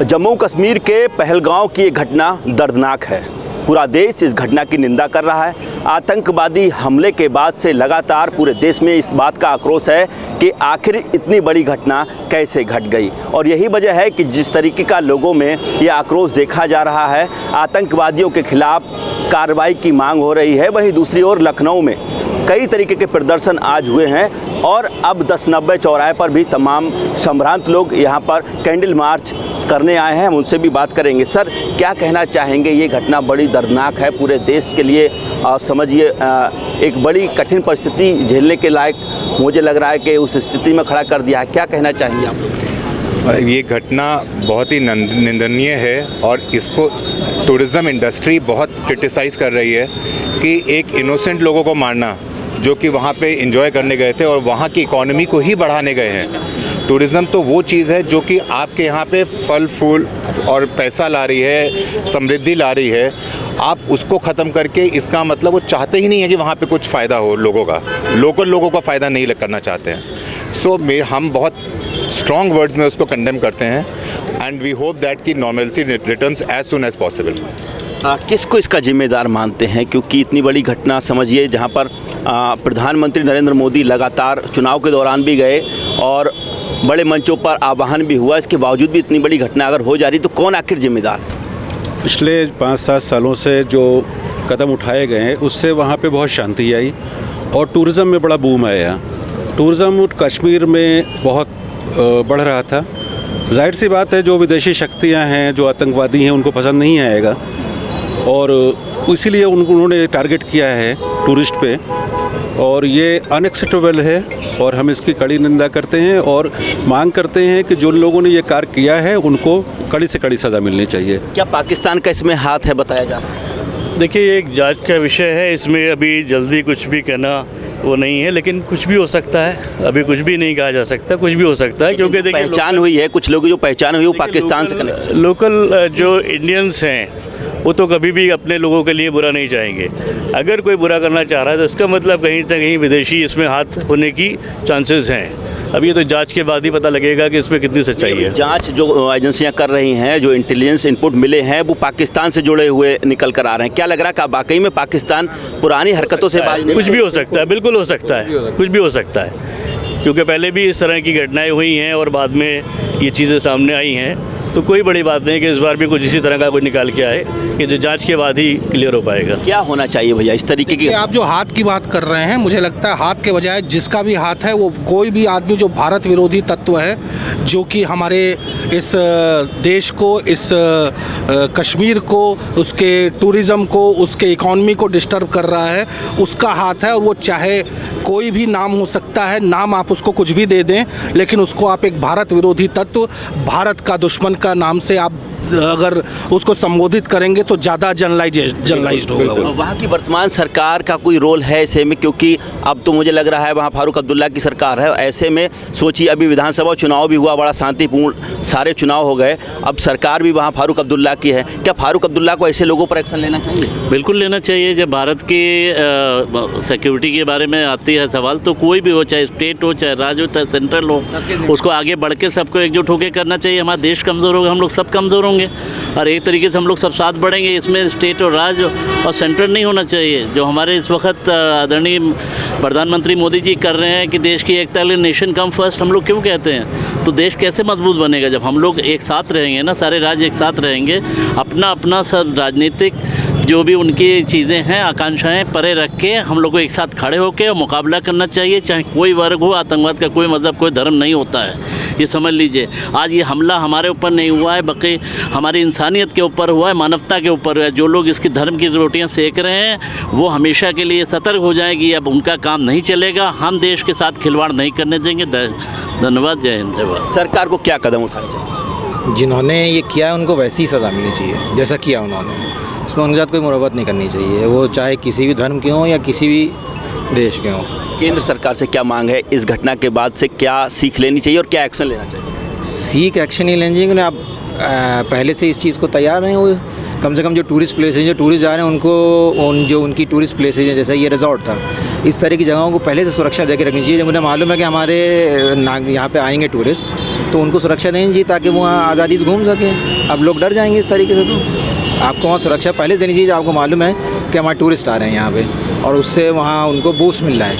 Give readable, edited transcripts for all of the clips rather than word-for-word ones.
जम्मू कश्मीर के पहलगांव की ये घटना दर्दनाक है। पूरा देश इस घटना की निंदा कर रहा है। आतंकवादी हमले के बाद से लगातार पूरे देश में इस बात का आक्रोश है कि आखिर इतनी बड़ी घटना कैसे घट गई, और यही वजह है कि जिस तरीके का लोगों में ये आक्रोश देखा जा रहा है, आतंकवादियों के खिलाफ कार्रवाई की मांग हो रही है। वहीं दूसरी ओर लखनऊ में कई तरीके के प्रदर्शन आज हुए हैं और अब 1090 चौराहे पर भी तमाम संभ्रांत लोग यहाँ पर कैंडल मार्च करने आए हैं। हम उनसे भी बात करेंगे। सर, क्या कहना चाहेंगे? ये घटना बड़ी दर्दनाक है पूरे देश के लिए, और समझिए एक बड़ी कठिन परिस्थिति झेलने के लायक मुझे लग रहा है कि उस स्थिति में खड़ा कर दिया है। क्या कहना चाहेंगे आप? ये घटना बहुत ही निंदनीय है और इसको टूरिज़्म इंडस्ट्री बहुत क्रिटिसाइज़ कर रही है कि एक इनोसेंट लोगों को मारना जो कि वहाँ पे एंजॉय करने गए थे और वहाँ की इकोनॉमी को ही बढ़ाने गए हैं। टूरिज़्म तो वो चीज़ है जो कि आपके यहाँ पे फल फूल और पैसा ला रही है, समृद्धि ला रही है। आप उसको ख़त्म करके, इसका मतलब वो चाहते ही नहीं है कि वहाँ पे कुछ फ़ायदा हो लोगों का, लोकल लोगों का फ़ायदा नहीं करना चाहते हैं। सो हम बहुत स्ट्रॉन्ग वर्ड्स में उसको कंडेम करते हैं एंड वी होप दैट कि normalcy returns as soon as possible. किसको इसका जिम्मेदार मानते हैं? क्योंकि इतनी बड़ी घटना समझिए, जहां पर प्रधानमंत्री नरेंद्र मोदी लगातार चुनाव के दौरान भी गए और बड़े मंचों पर आह्वान भी हुआ, इसके बावजूद भी इतनी बड़ी घटना अगर हो जा रही तो कौन आखिर जिम्मेदार? पिछले 5-7 सालों से जो कदम उठाए गए हैं उससे वहाँ पे बहुत शांति आई और टूरिज़्म में बड़ा बूम आया। टूरिज़्म कश्मीर में बहुत बढ़ रहा था। जाहिर सी बात है, जो विदेशी शक्तियाँ हैं, जो आतंकवादी हैं, उनको पसंद नहीं आएगा और इसीलिए उन्होंने टारगेट किया है टूरिस्ट पे, और ये अनएक्सेप्टेबल है और हम इसकी कड़ी निंदा करते हैं और मांग करते हैं कि जो लोगों ने ये कार्य किया है उनको कड़ी से कड़ी सज़ा मिलनी चाहिए। क्या पाकिस्तान का इसमें हाथ है, बताया जा रहा है? देखिए, ये एक जांच का विषय है, इसमें अभी जल्दी कुछ भी कहना वो नहीं है, लेकिन कुछ भी हो सकता है। अभी कुछ भी नहीं कहा जा सकता, कुछ भी हो सकता है, क्योंकि देखिए पहचान हुई है, कुछ लोगों की जो पहचान हुई वो पाकिस्तान से कनेक्ट। लोकल जो इंडियंस हैं वो तो कभी भी अपने लोगों के लिए बुरा नहीं चाहेंगे। अगर कोई बुरा करना चाह रहा है तो इसका मतलब कहीं से कहीं विदेशी इसमें हाथ होने की चांसेस हैं। अब ये तो जांच के बाद ही पता लगेगा कि इसमें कितनी सच्चाई है। जांच जो एजेंसियां कर रही हैं, जो इंटेलिजेंस इनपुट मिले हैं, वो पाकिस्तान से जुड़े हुए निकल कर आ रहे हैं। क्या लग रहा है कि वाकई में पाकिस्तान पुरानी हरकतों से बाज नहीं? कुछ भी हो सकता है, बिल्कुल हो सकता है, कुछ भी हो सकता है, क्योंकि पहले भी इस तरह की घटनाएं हुई हैं और बाद में ये चीज़ें सामने आई हैं। तो कोई बड़ी बात नहीं कि इस बार भी कुछ इसी तरह का कोई निकाल के आए, कि जो जांच के बाद ही क्लियर हो पाएगा। क्या होना चाहिए भैया इस तरीके की? आप जो हाथ की बात कर रहे हैं, मुझे लगता है हाथ के बजाय जिसका भी हाथ है, वो कोई भी आदमी जो भारत विरोधी तत्व है, जो कि हमारे इस देश को, इस कश्मीर को, उसके टूरिज़्म को, उसके इकॉनमी को डिस्टर्ब कर रहा है, उसका हाथ है। और वो चाहे कोई भी नाम हो सकता है, नाम आप उसको कुछ भी दे दें, लेकिन उसको आप एक भारत विरोधी तत्व, भारत का दुश्मन का नाम से आप अगर उसको संबोधित करेंगे तो ज़्यादा जनरलाइज्ड होगा। वहाँ की वर्तमान सरकार का कोई रोल है ऐसे में? क्योंकि अब तो मुझे लग रहा है वहाँ फारूक अब्दुल्ला की सरकार है। ऐसे में सोचिए, अभी विधानसभा चुनाव भी हुआ, बड़ा शांतिपूर्ण सारे चुनाव हो गए, अब सरकार भी वहाँ फारूक अब्दुल्ला की है। क्या फारूक अब्दुल्ला को ऐसे लोगों पर एक्शन लेना चाहिए? बिल्कुल लेना चाहिए। जब भारत की सिक्योरिटी के बारे में आती है सवाल, तो कोई भी हो, चाहे स्टेट हो, चाहे राज्य हो, चाहे सेंट्रल हो, उसको आगे बढ़ के सबको एकजुट होकर करना चाहिए। हमारा देश कमज़ोर होगा, हम लोग सब कमज़ोर होंगे और एक तरीके से हम लोग सब साथ बढ़ेंगे। इसमें स्टेट और राज्य और सेंटर नहीं होना चाहिए। जो हमारे इस वक्त आदरणीय प्रधानमंत्री मोदी जी कर रहे हैं कि देश की एकता के लिए नेशन कम फर्स्ट, हम लोग क्यों कहते हैं? तो देश कैसे मजबूत बनेगा जब हम लोग एक साथ रहेंगे ना, सारे राज्य एक साथ रहेंगे, अपना अपना सब राजनीतिक जो भी उनकी चीज़ें हैं, आकांक्षाएं परे रख के हम लोग को एक साथ खड़े होकर और मुकाबला करना चाहिए। चाहे कोई वर्ग हो, आतंकवाद का कोई मज़हब, कोई धर्म नहीं होता है, ये समझ लीजिए। आज ये हमला हमारे ऊपर नहीं हुआ है, बल्कि हमारी इंसानियत के ऊपर हुआ है, मानवता के ऊपर हुआ है। जो लोग इसकी धर्म की रोटियां सेक रहे हैं वो हमेशा के लिए सतर्क हो जाएं कि अब उनका काम नहीं चलेगा। हम देश के साथ खिलवाड़ नहीं करने देंगे। धन्यवाद। जय हिंद। धन्यवाद। सरकार को क्या कदम उठाने चाहिए? जिन्होंने ये किया है उनको वैसी ही सज़ा मिलनी चाहिए जैसा किया उन्होंने। इसमें उनके साथ कोई मुरवत नहीं करनी चाहिए, वो चाहे किसी भी धर्म के हों या किसी भी देश के हों। केंद्र सरकार से क्या मांग है? इस घटना के बाद से क्या सीख लेनी चाहिए और क्या एक्शन लेना चाहिए? सीख एक्शन ही लेनी चाहिए। आप पहले से इस चीज़ को तैयार हैं, वो कम से कम जो टूरिस्ट प्लेस हैं, जो टूरिस्ट जा रहे हैं उनको, जो उनकी टूरिस्ट प्लेसेज हैं, जैसे ये रिजॉर्ट था, इस तरह की जगहों को पहले से सुरक्षा दे के रखनी चाहिए। जब मुझे मालूम है कि हमारे यहाँ पे आएंगे टूरिस्ट, तो उनको सुरक्षा देनी चाहिए ताकि वो वहाँ आज़ादी से घूम सकें। अब लोग डर जाएंगे इस तरीके से, तो आपको वहाँ सुरक्षा पहले देनी चाहिए। आपको मालूम है कि हमारे टूरिस्ट आ रहे हैं यहाँ पे और उससे वहाँ उनको बूस्ट मिल रहा है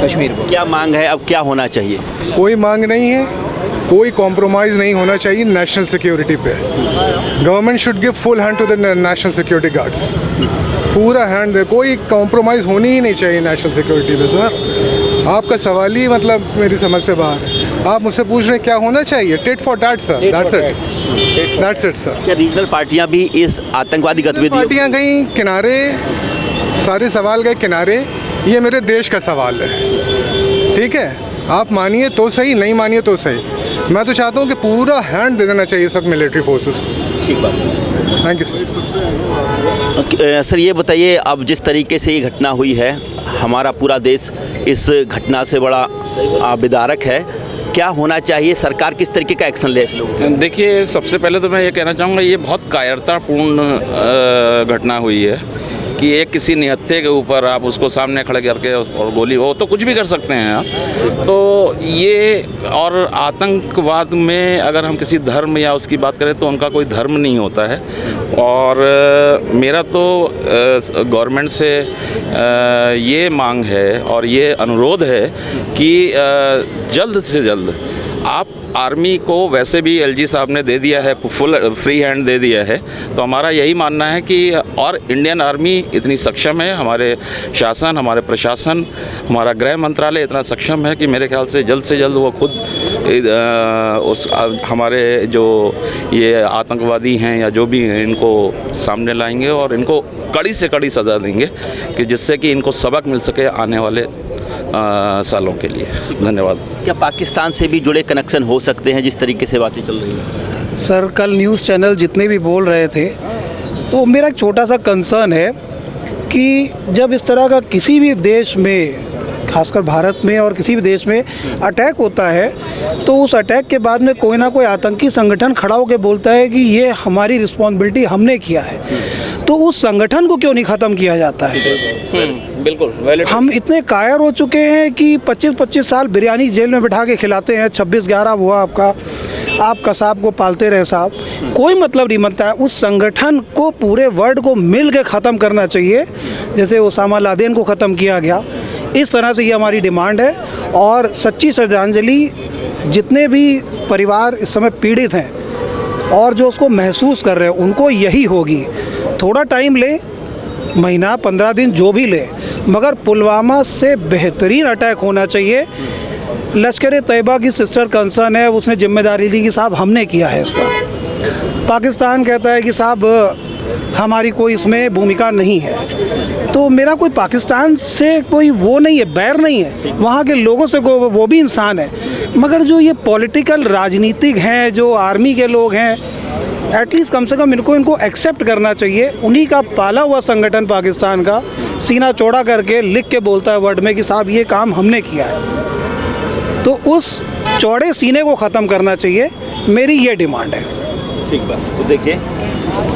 कश्मीर को। क्या मांग है, अब क्या होना चाहिए? कोई मांग नहीं है, कोई कॉम्प्रोमाइज़ नहीं होना चाहिए नेशनल सिक्योरिटी पे। Government should give full hand to the national security guards, पूरा हैंड दे, कोई कॉम्प्रोमाइज़ होनी ही नहीं चाहिए नेशनल सिक्योरिटी पे। सर आपका सवाल ही मतलब मेरी समझ से बाहर है। आप मुझसे पूछ रहे हैं क्या होना चाहिए, tit for tat sir, that's it sir. क्या रीजनल पार्टियां भी इस आतंकवादी गतिविधियों पार्टियां गई किनारे, सारे सवाल गए किनारे। ये मेरे देश का सवाल है, ठीक है? आप मानिए तो सही, नहीं मानिए तो सही। मैं तो चाहता हूँ कि पूरा हैंड दे देना चाहिए सब मिलिट्री फोर्सेस को। ठीक बात है। Thank you sir. सर ये बताइए, अब जिस तरीके से ये घटना हुई है, हमारा पूरा देश इस घटना से बड़ा बेदारक है। क्या होना चाहिए, सरकार किस तरीके का एक्शन ले इस लोगों पे? देखिए, सबसे पहले तो मैं ये कहना चाहूँगा, ये बहुत कायरतापूर्ण घटना हुई है कि एक किसी निहत्थे के ऊपर आप उसको सामने खड़े करके और गोली, वो तो कुछ भी कर सकते हैं आप। तो ये, और आतंकवाद में अगर हम किसी धर्म या उसकी बात करें तो उनका कोई धर्म नहीं होता है। और मेरा तो गवर्नमेंट से ये मांग है और ये अनुरोध है कि जल्द से जल्द आप आर्मी को, वैसे भी एलजी साहब ने दे दिया है, फुल फ्री हैंड दे दिया है, तो हमारा यही मानना है कि, और इंडियन आर्मी इतनी सक्षम है, हमारे शासन, हमारे प्रशासन, हमारा गृह मंत्रालय इतना सक्षम है कि मेरे ख्याल से जल्द वो खुद उस हमारे जो ये आतंकवादी हैं या जो भी हैं, इनको सामने लाएंगे और इनको कड़ी से कड़ी सज़ा देंगे कि जिससे कि इनको सबक मिल सके आने वाले सालों के लिए। धन्यवाद। क्या पाकिस्तान से भी जुड़े कनेक्शन हो सकते हैं जिस तरीके से बातें चल रही हैं? सर, कल न्यूज़ चैनल जितने भी बोल रहे थे, तो मेरा एक छोटा सा कंसर्न है कि जब इस तरह का किसी भी देश में, खासकर भारत में और किसी भी देश में अटैक होता है, तो उस अटैक के बाद में कोई ना कोई आतंकी संगठन खड़ा होकर बोलता है कि ये हमारी रिस्पॉन्सिबिलिटी, हमने किया है। तो उस संगठन को क्यों नहीं ख़त्म किया जाता है? बिल्कुल। हम इतने कायर हो चुके हैं कि 25-25 साल बिरयानी जेल में बिठा के खिलाते हैं। 26/11 हुआ आपका, आप कसाब को पालते रहे साहब, कोई मतलब नहीं बनता है। उस संगठन को, पूरे वर्ल्ड को मिल के ख़त्म करना चाहिए, जैसे ओसामा लादेन को ख़त्म किया गया। इस तरह से ये हमारी डिमांड है। और सच्ची श्रद्धांजलि जितने भी परिवार इस समय पीड़ित हैं और जो उसको महसूस कर रहे हैं, उनको यही होगी। थोड़ा टाइम ले, महीना 15 दिन जो भी ले, मगर पुलवामा से बेहतरीन अटैक होना चाहिए। लश्कर तैयबा की सिस्टर कंसर्न है, उसने जिम्मेदारी ली कि साहब हमने किया है उसका। पाकिस्तान कहता है कि साहब हमारी कोई इसमें भूमिका नहीं है। तो मेरा कोई पाकिस्तान से कोई वो नहीं है, बैर नहीं है, वहाँ के लोगों से वो भी इंसान है। मगर जो ये पॉलिटिकल राजनीतिक हैं, जो आर्मी के लोग हैं, एटलीस्ट कम से कम इनको एक्सेप्ट करना चाहिए। उन्हीं का पाला हुआ संगठन पाकिस्तान का सीना चौड़ा करके लिख के बोलता है वर्ड में कि साहब ये काम हमने किया है। तो उस चौड़े सीने को ख़त्म करना चाहिए, मेरी ये डिमांड है। ठीक बात। तो देखिए,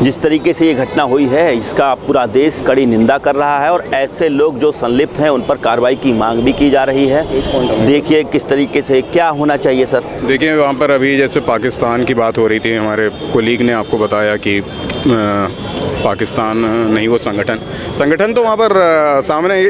जिस तरीके से ये घटना हुई है, इसका पूरा देश कड़ी निंदा कर रहा है और ऐसे लोग जो संलिप्त हैं उन पर कार्रवाई की मांग भी की जा रही है। देखिए किस तरीके से क्या होना चाहिए सर। देखिए, वहाँ पर अभी जैसे पाकिस्तान की बात हो रही थी, हमारे कोलीग ने आपको बताया कि पाकिस्तान नहीं, वो संगठन तो वहाँ पर सामने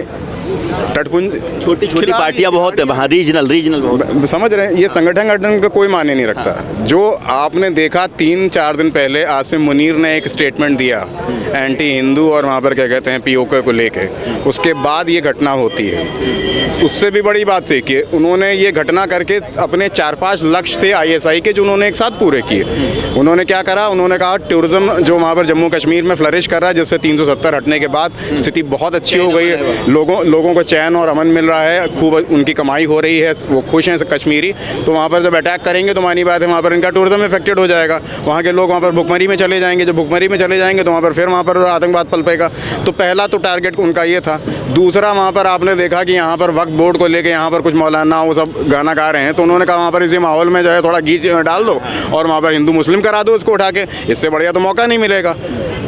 तटपुंज, छोटी पार्टियां बहुत है वहाँ, रीजनल बहुत, समझ रहे हैं। ये संगठन का कोई मायने नहीं रखता। जो आपने देखा 3-4 दिन पहले आसिम मुनीर ने एक स्टेटमेंट दिया एंटी हिंदू और वहाँ पर क्या कहते हैं पीओके को लेके, उसके बाद ये घटना होती है। उससे भी बड़ी बात थी कि उन्होंने ये घटना करके अपने 4-5 लक्ष्य थे ISI के, जो उन्होंने एक साथ पूरे किए। उन्होंने क्या करा, उन्होंने कहा टूरिज़्म जो वहाँ पर जम्मू कश्मीर में फ्लरिश कर रहा है, जिससे 370 हटने के बाद स्थिति बहुत अच्छी हो गई है, लोगों को चैन और अमन मिल रहा है, खूब उनकी कमाई हो रही है, वो खुश हैं कश्मीरी। तो वहाँ पर जब अटैक करेंगे तो मानी बात है वहाँ पर इनका टूरिज़्म इफेक्टेड हो जाएगा, वहाँ के लोग वहाँ पर भुखमरी में चले जाएंगे। जब भुखमरी में चले जाएंगे तो वहाँ पर फिर वहाँ पर आतंकवाद पलपेगा। तो पहला तो टारगेट उनका ये था। दूसरा, वहाँ पर आपने देखा कि यहाँ पर वक्फ बोर्ड को लेकर यहाँ पर कुछ मौलाना वो सब गाना गा रहे हैं, तो उन्होंने कहा वहाँ पर इसी माहौल में जो है थोड़ा गीत डाल दो और वहाँ पर हिंदू मुस्लिम करा दो इसको उठा के, इससे बढ़िया तो मौका नहीं मिलेगा।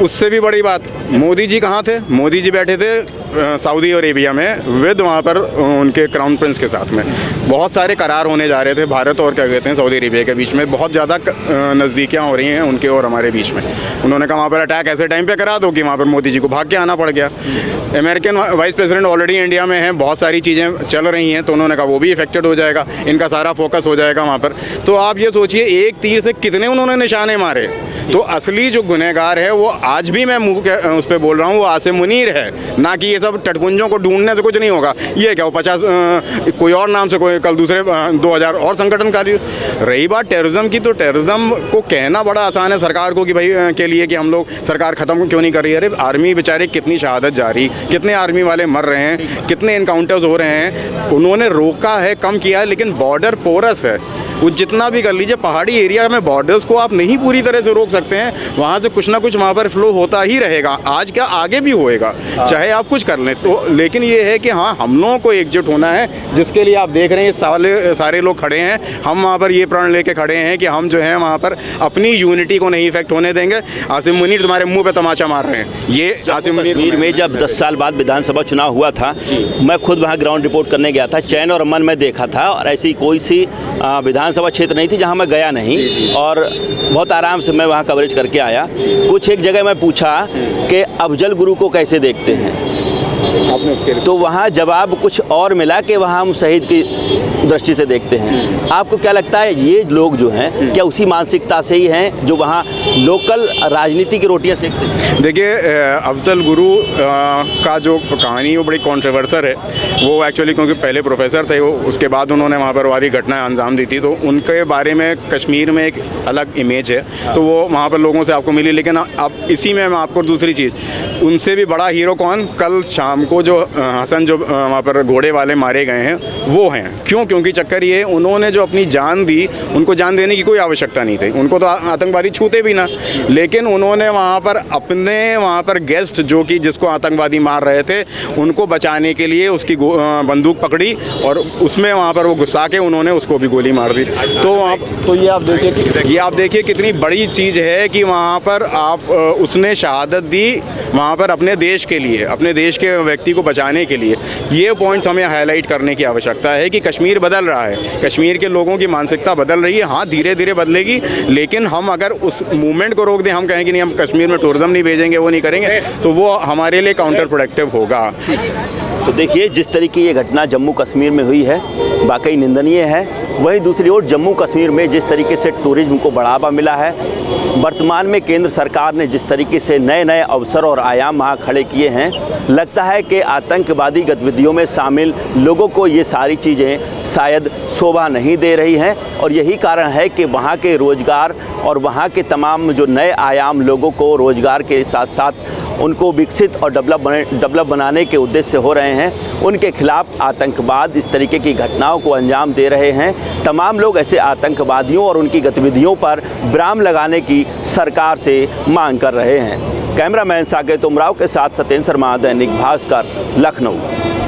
उससे भी बड़ी बात, मोदी जी कहाँ थे? मोदी जी बैठे थे सऊदी अरेबिया में विद वहाँ पर उनके क्राउन प्रिंस के साथ में। बहुत सारे करार होने जा रहे थे भारत और क्या कहते हैं सऊदी अरेबिया के बीच में। बहुत ज़्यादा नज़दीकियाँ हो रही हैं उनके और हमारे बीच में। उन्होंने कहा वहाँ पर अटैक ऐसे टाइम पे करा दो कि वहाँ पर मोदी जी को भाग के आना पड़ गया। American vice president already India में हैं, बहुत सारी चीज़ें चल रही हैं, तो उन्होंने कहा वो भी इफेक्टेड हो जाएगा, इनका सारा फोकस हो जाएगा वहाँ पर। तो आप ये सोचिए एक तीर से कितने उन्होंने निशाने मारे। तो असली जो गुनहगार है वो आज भी मैं मुँह के उस पर बोल रहा हूँ, वो आसिम मुनीर है, ना कि ये सब टटपुंजों को ढूंढने से कुछ नहीं होगा। ये क्या वो 50 कोई और नाम से कोई कल दूसरे 2000 और संगठनकारी। रही बात टेररिज्म की, तो टेररिज्म को कहना बड़ा आसान है सरकार को कि भाई के लिए कि हम लोग सरकार ख़त्म क्यों नहीं कर रही है। अरे आर्मी बेचारे कितनी शहादत जारी, कितने आर्मी वाले मर रहे हैं, कितने इनकाउंटर्स हो रहे हैं। उन्होंने रोका है, कम किया है, लेकिन बॉर्डर पोरस है। वो जितना भी कर लीजिए, पहाड़ी एरिया में बॉर्डर्स को आप नहीं पूरी तरह से रोक सकते हैं, वहाँ से कुछ ना कुछ वहाँ पर फ्लो होता ही रहेगा। आज क्या आगे भी होएगा, चाहे आप कुछ कर लें तो। लेकिन ये है कि हाँ, हम लोगों को एकजुट होना है, जिसके लिए आप देख रहे हैं सारे लोग खड़े हैं। हम वहाँ पर ये प्रण लेके खड़े हैं कि हम जो है वहाँ पर अपनी यूनिटी को नहीं इफेक्ट होने देंगे। आसिम मुनीर तुम्हारे मुँह पे तमाचा मार रहे हैं। ये आसिम मुनीर में जब 10 साल बाद विधानसभा चुनाव हुआ था, मैं खुद वहाँ ग्राउंड रिपोर्ट करने गया था, चैन और अमन में देखा था, और ऐसी कोई सी विधानसभा क्षेत्र नहीं थी जहाँ मैं गया नहीं, और बहुत आराम से मैं वहाँ कवरेज करके आया। कुछ एक जगह मैं पूछा कि अफजल गुरु को कैसे देखते हैं, तो वहाँ जवाब कुछ और मिला कि वहाँ हम शहीद की दृष्टि से देखते हैं। आपको क्या लगता है ये लोग जो हैं क्या उसी मानसिकता से ही हैं जो वहाँ लोकल राजनीति की रोटियां सेकते हैं? देखिए, अफजल गुरु का जो कहानी वो बड़ी कॉन्ट्रोवर्सल है। वो एक्चुअली क्योंकि पहले प्रोफेसर थे, वो उसके बाद उन्होंने वहाँ पर वारी घटनाएं अंजाम दी थी, तो उनके बारे में कश्मीर में एक अलग इमेज है, तो वो वहाँ पर लोगों से आपको मिली। लेकिन अब इसी में मैं आपको दूसरी चीज़, उनसे भी बड़ा हीरो कौन, कल शाम को जो हसन जो वहाँ पर घोड़े वाले मारे गए हैं वो हैं। क्यों? क्योंकि चक्कर ये, उन्होंने जो अपनी जान दी, उनको जान देने की कोई आवश्यकता नहीं थी, उनको तो आतंकवादी छूते भी ना, लेकिन उन्होंने वहाँ पर अपने वहाँ पर गेस्ट जो कि जिसको आतंकवादी मार रहे थे उनको बचाने के लिए उसकी बंदूक पकड़ी और उसमें वहाँ पर वो घुसा के उन्होंने उसको भी गोली मार दी। तो ये आप देखिए कितनी बड़ी चीज़ है कि वहाँ पर आप उसने शहादत दी वहाँ पर अपने देश के लिए, अपने देश के व्यक्ति को बचाने के लिए। ये पॉइंट्स हमें हाईलाइट करने की आवश्यकता है कि कश्मीर बदल रहा है, कश्मीर के लोगों की मानसिकता बदल रही है। हाँ, धीरे धीरे बदलेगी, लेकिन हम अगर उस मूवमेंट को रोक दें, हम कहें कि नहीं हम कश्मीर में टूरिज्म नहीं भेजेंगे, वो नहीं करेंगे, तो वो हमारे लिए काउंटर प्रोडक्टिव होगा। तो देखिए जिस तरीके ये घटना जम्मू कश्मीर में हुई है वाकई निंदनीय है। वहीं दूसरी ओर जम्मू कश्मीर में जिस तरीके से टूरिज्म को बढ़ावा मिला है, वर्तमान में केंद्र सरकार ने जिस तरीके से नए नए अवसर और आयाम वहाँ खड़े किए हैं, लगता है कि आतंकवादी गतिविधियों में शामिल लोगों को ये सारी चीज़ें शायद शोभा नहीं दे रही हैं। और यही कारण है कि वहाँ के रोज़गार और वहाँ के तमाम जो नए आयाम लोगों को रोज़गार के साथ साथ उनको विकसित और डेवलप बनाने के उद्देश्य से हो रहे हैं, उनके खिलाफ आतंकवाद इस तरीके की घटनाओं को अंजाम दे रहे हैं। तमाम लोग ऐसे आतंकवादियों और उनकी गतिविधियों पर विराम लगाने की सरकार से मांग कर रहे हैं। कैमरामैन साकेत उमराव के साथ सत्येंद्र शर्मा, दैनिक भास्कर, लखनऊ।